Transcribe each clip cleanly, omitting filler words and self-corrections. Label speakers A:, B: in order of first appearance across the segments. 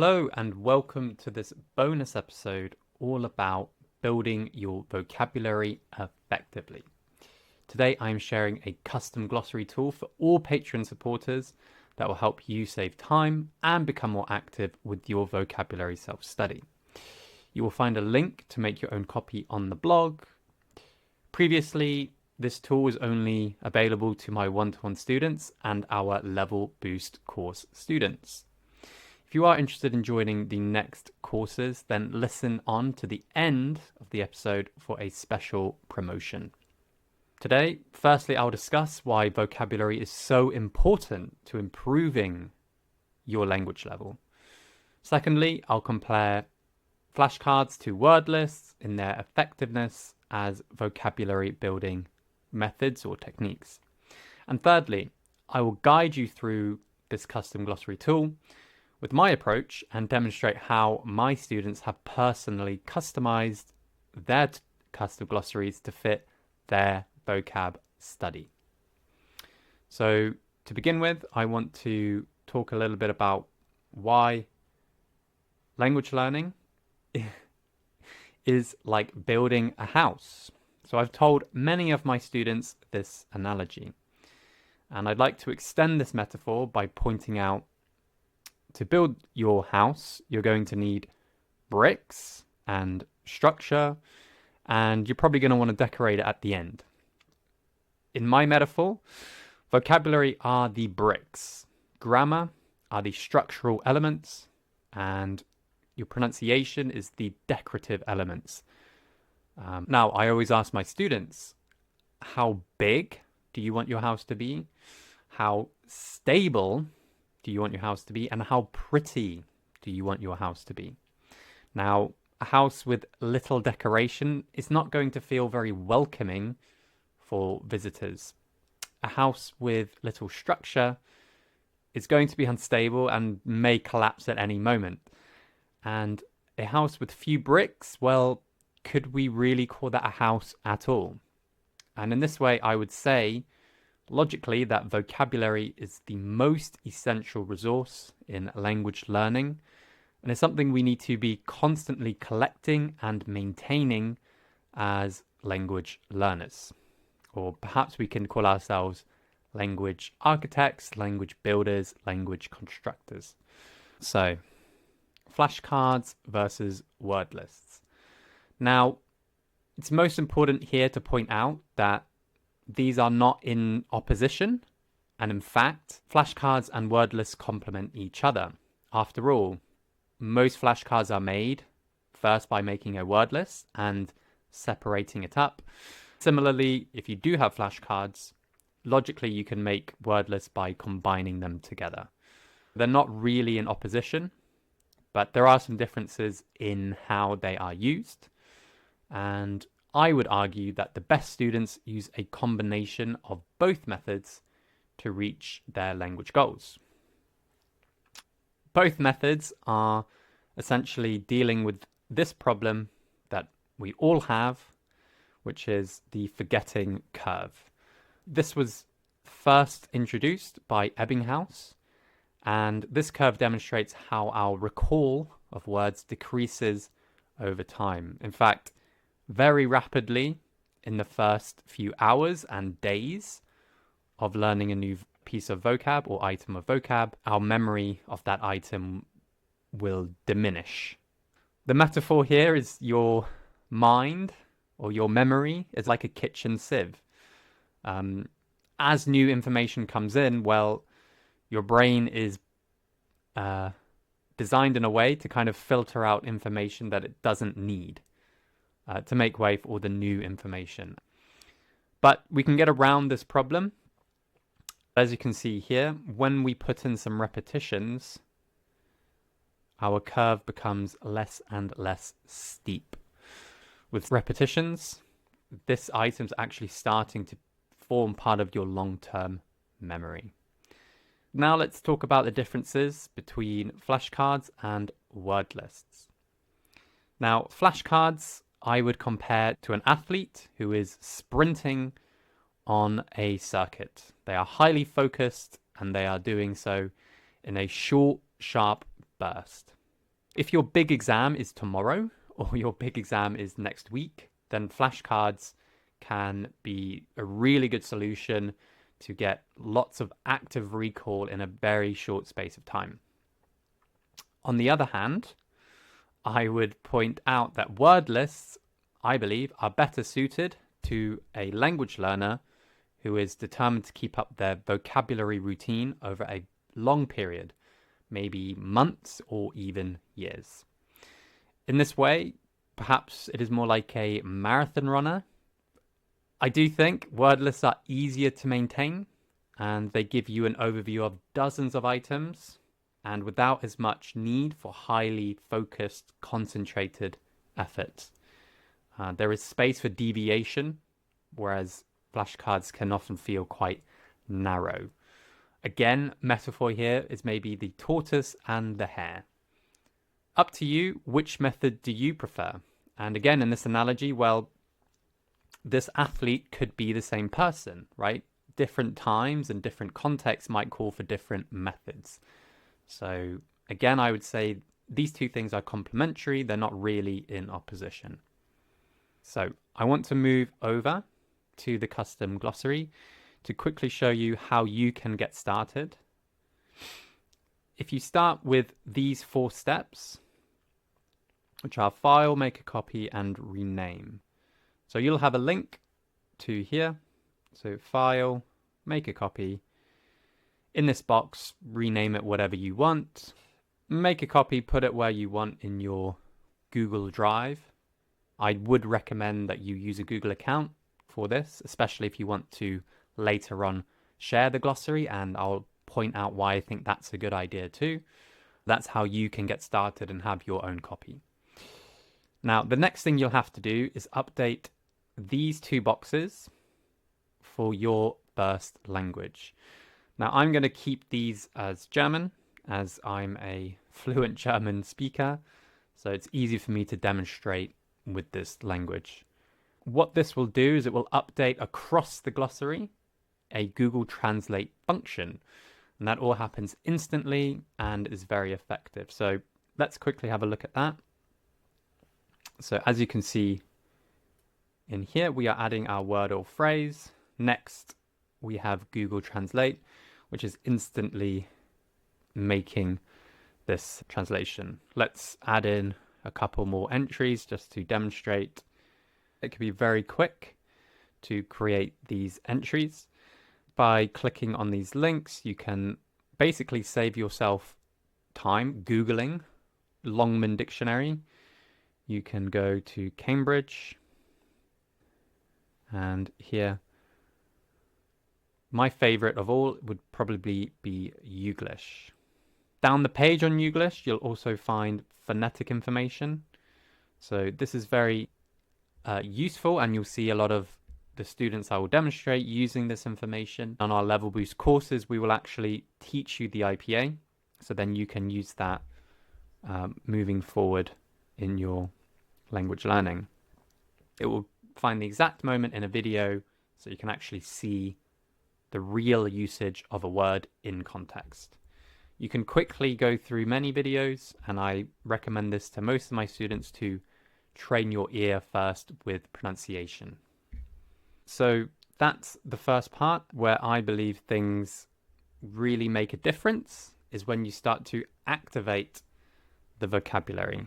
A: Hello and welcome to this bonus episode all about building your vocabulary effectively. Today I'm sharing a custom glossary tool for all Patreon supporters that will help you save time and become more active with your vocabulary self-study. You will find a link to make your own copy on the blog. Previously, this tool was only available to my one-to-one students and our Level Boost course students. If you are interested in joining the next courses, then listen on to the end of the episode for a special promotion. Today, firstly, I'll discuss why vocabulary is so important to improving your language level. Secondly, I'll compare flashcards to Wordless in their effectiveness as vocabulary building methods or techniques. And thirdly, I will guide you through this custom glossary tool with my approach and demonstrate how my students have personally customized their custom glossaries to fit their vocab study. So to begin with, I want to talk a little bit about why language learning is like building a house. So I've told many of my students this analogy, and I'd like to extend this metaphor by pointing out to build your house, you're going to need bricks and structure, and you're probably going to want to decorate it at the end. In my metaphor, vocabulary are the bricks, grammar are the structural elements, and your pronunciation is the decorative elements. Now, I always ask my students, how big do you want your house to be? How stable do you want your house to be? And how pretty do you want your house to be? Now, a house with little decoration is not going to feel very welcoming for visitors. A house with little structure is going to be unstable and may collapse at any moment. And a house with few bricks, well, could we really call that a house at all? And in this way, I would say, logically, that vocabulary is the most essential resource in language learning, and it's something we need to be constantly collecting and maintaining as language learners. Or perhaps we can call ourselves language architects, language builders, language constructors. So, flashcards versus word lists. Now, it's most important here to point out that these are not in opposition, and in fact, flashcards and word lists complement each other. After all, most flashcards are made first by making a word list and separating it up. Similarly, if you do have flashcards, logically you can make word lists by combining them together. They're not really in opposition, but there are some differences in how they are used, and I would argue that the best students use a combination of both methods to reach their language goals. Both methods are essentially dealing with this problem that we all have, which is the forgetting curve. This was first introduced by Ebbinghaus, and this curve demonstrates how our recall of words decreases over time. In fact, very rapidly in the first few hours and days of learning a new piece of vocab or item of vocab, our memory of that item will diminish. The metaphor here is your mind or your memory is like a kitchen sieve. As new information comes in, well, your brain is designed in a way to kind of filter out information that it doesn't need. To make way for all the new information. But we can get around this problem. As you can see here, when we put in some repetitions, our curve becomes less and less steep. With repetitions, this item's actually starting to form part of your long-term memory. Now let's talk about the differences between flashcards and word lists. Now, flashcards I would compare to an athlete who is sprinting on a circuit. They are highly focused and they are doing so in a short, sharp burst. If your big exam is tomorrow or your big exam is next week, then flashcards can be a really good solution to get lots of active recall in a very short space of time. On the other hand, I would point out that word lists, I believe, are better suited to a language learner who is determined to keep up their vocabulary routine over a long period, maybe months or even years. In this way, perhaps it is more like a marathon runner. I do think word lists are easier to maintain, and they give you an overview of dozens of items and without as much need for highly focused, concentrated efforts. There is space for deviation, whereas flashcards can often feel quite narrow. Again, metaphor here is maybe the tortoise and the hare. Up to you, which method do you prefer? And again, in this analogy, well, this athlete could be the same person, right? Different times and different contexts might call for different methods. So again, I would say these two things are complementary. They're not really in opposition. So I want to move over to the custom glossary to quickly show you how you can get started. If you start with these 4 steps, which are file, make a copy, and rename. So you'll have a link to here. So file, make a copy. In this box, rename it whatever you want. Make a copy, put it where you want in your Google Drive. I would recommend that you use a Google account for this, especially if you want to later on share the glossary, and I'll point out why I think that's a good idea too. That's how you can get started and have your own copy. Now, the next thing you'll have to do is update these 2 boxes for your first language. Now, I'm going to keep these as German, as I'm a fluent German speaker, so it's easy for me to demonstrate with this language. What this will do is it will update across the glossary a Google Translate function, and that all happens instantly and is very effective. So let's quickly have a look at that. So as you can see in here, we are adding our word or phrase. Next, we have Google Translate, which is instantly making this translation. Let's add in a couple more entries just to demonstrate. It can be very quick to create these entries. By clicking on these links, you can basically save yourself time Googling Longman Dictionary. You can go to Cambridge, and here, my favorite of all would probably be Youglish. Down the page on Youglish, you'll also find phonetic information. So this is very useful, and you'll see a lot of the students I will demonstrate using this information. On our Level Boost courses, we will actually teach you the IPA, so then you can use that moving forward in your language learning. It will find the exact moment in a video so you can actually see the real usage of a word in context. You can quickly go through many videos, and I recommend this to most of my students to train your ear first with pronunciation. So that's the first part where I believe things really make a difference, is when you start to activate the vocabulary.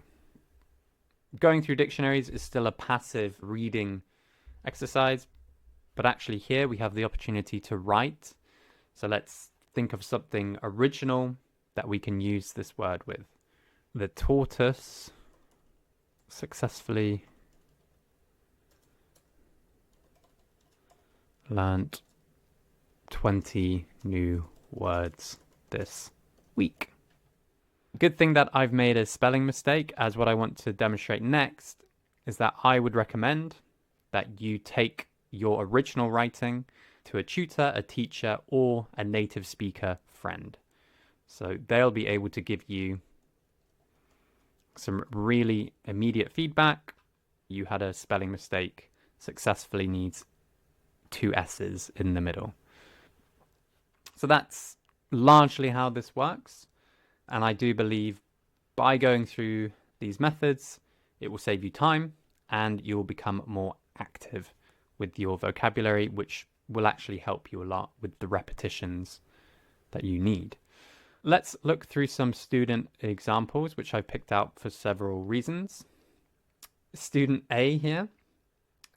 A: Going through dictionaries is still a passive reading exercise, but actually here we have the opportunity to write. So let's think of something original that we can use this word with. The tortoise successfully learnt 20 new words this week. Good thing that I've made a spelling mistake, as what I want to demonstrate next is that I would recommend that you take your original writing to a tutor, a teacher, or a native speaker friend. So they'll be able to give you some really immediate feedback. You had a spelling mistake, successfully needs 2 S's in the middle. So that's largely how this works. And I do believe By going through these methods, it will save you time and you'll become more active with your vocabulary, which will actually help you a lot with the repetitions that you need. Let's look through some student examples, which I picked out for several reasons. Student A here,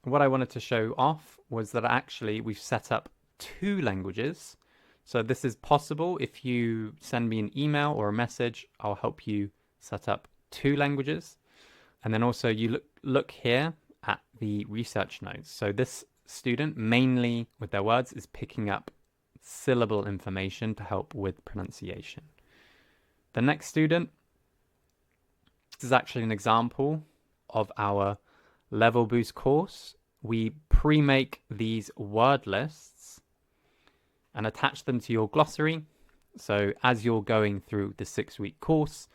A: what I wanted to show off was that actually we've set up 2 languages. So this is possible. If you send me an email or a message, I'll help you set up 2 languages. And then also you look here at the research notes. So this student, mainly with their words, is picking up syllable information to help with pronunciation. The next student, this is actually an example of our Level Boost course. We pre-make these word lists and attach them to your glossary. So as you're going through the 6-week course,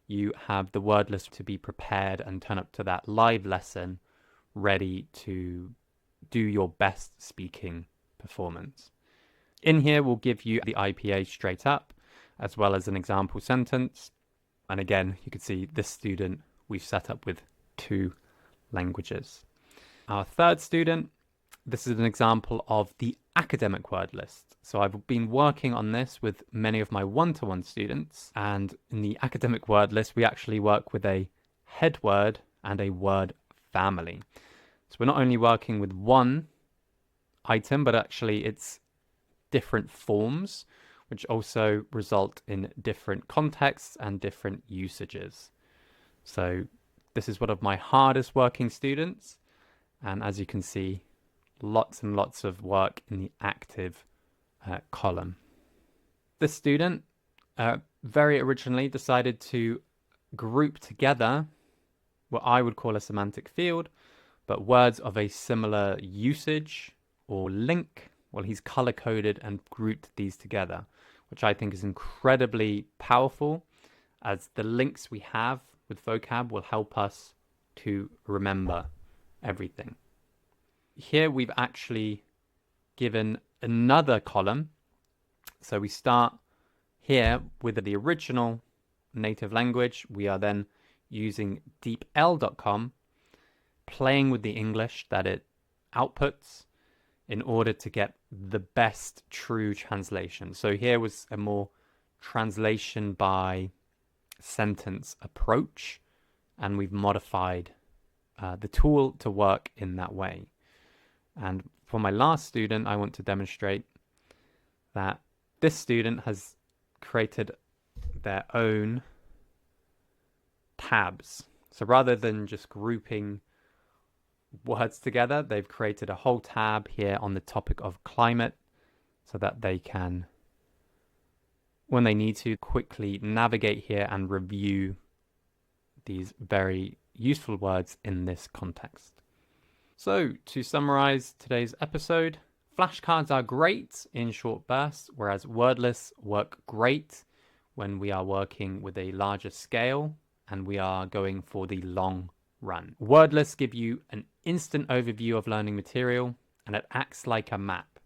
A: you have the word list to be prepared and turn up to that live lesson ready to do your best speaking performance. In here, we'll give you the IPA straight up, as well as an example sentence. And again, you can see this student we've set up with 2 languages. Our third student, this is an example of the academic word list. So I've been working on this with many of my one-to-one students. And in the academic word list, we actually work with a head word and a word family. So we're not only working with one item, but actually it's different forms, which also result in different contexts and different usages. So this is one of my hardest working students. And as you can see, lots and lots of work in the active column. This student very originally decided to group together what I would call a semantic field, but words of a similar usage or link. Well, he's color-coded and grouped these together, which I think is incredibly powerful, as the links we have with vocab will help us to remember everything. Here we've actually given another column. So we start here with the original native language. We are then using deepl.com, playing with the English that it outputs, in order to get the best true translation. So here was a more translation by sentence approach, and we've modified the tool to work in that way. And for my last student, I want to demonstrate that this student has created their own tabs. So rather than just grouping words together, they've created a whole tab here on the topic of climate so that they can, when they need to, quickly navigate here and review these very useful words in this context. So to summarize today's episode, flashcards are great in short bursts, whereas wordless work great when we are working with a larger scale and we are going for the long run. Wordless give you an instant overview of learning material, and it acts like a map,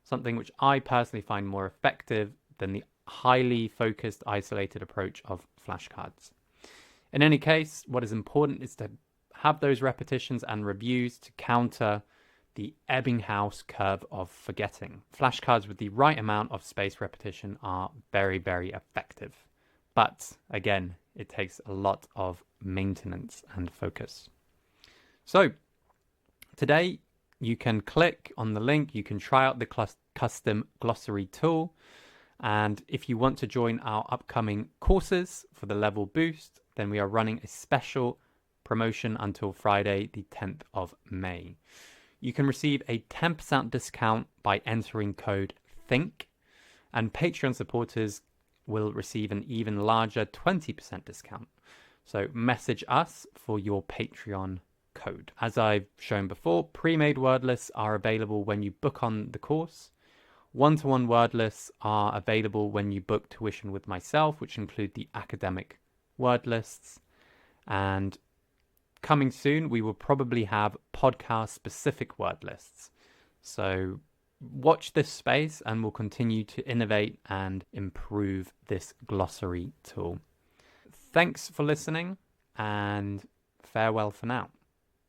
A: something which I personally find more effective than the highly focused, isolated approach of flashcards. In any case, what is important is to have those repetitions and reviews to counter the Ebbinghaus curve of forgetting. Flashcards with the right amount of spaced repetition are very, very effective. But again, it takes a lot of maintenance and focus. So today you can click on the link, you can try out the Custom Glossary Tool. And if you want to join our upcoming courses for the Level Boost, then we are running a special promotion until Friday, the 10th of May. You can receive a 10% discount by entering code THINK, and Patreon supporters will receive an even larger 20% discount. So message us for your Patreon code. As I've shown before, pre-made word lists are available when you book on the course. One-to-one word lists are available when you book tuition with myself, which include the academic word lists. And coming soon, we will probably have podcast-specific word lists. So watch this space and we'll continue to innovate and improve this glossary tool. Thanks for listening, and farewell for now.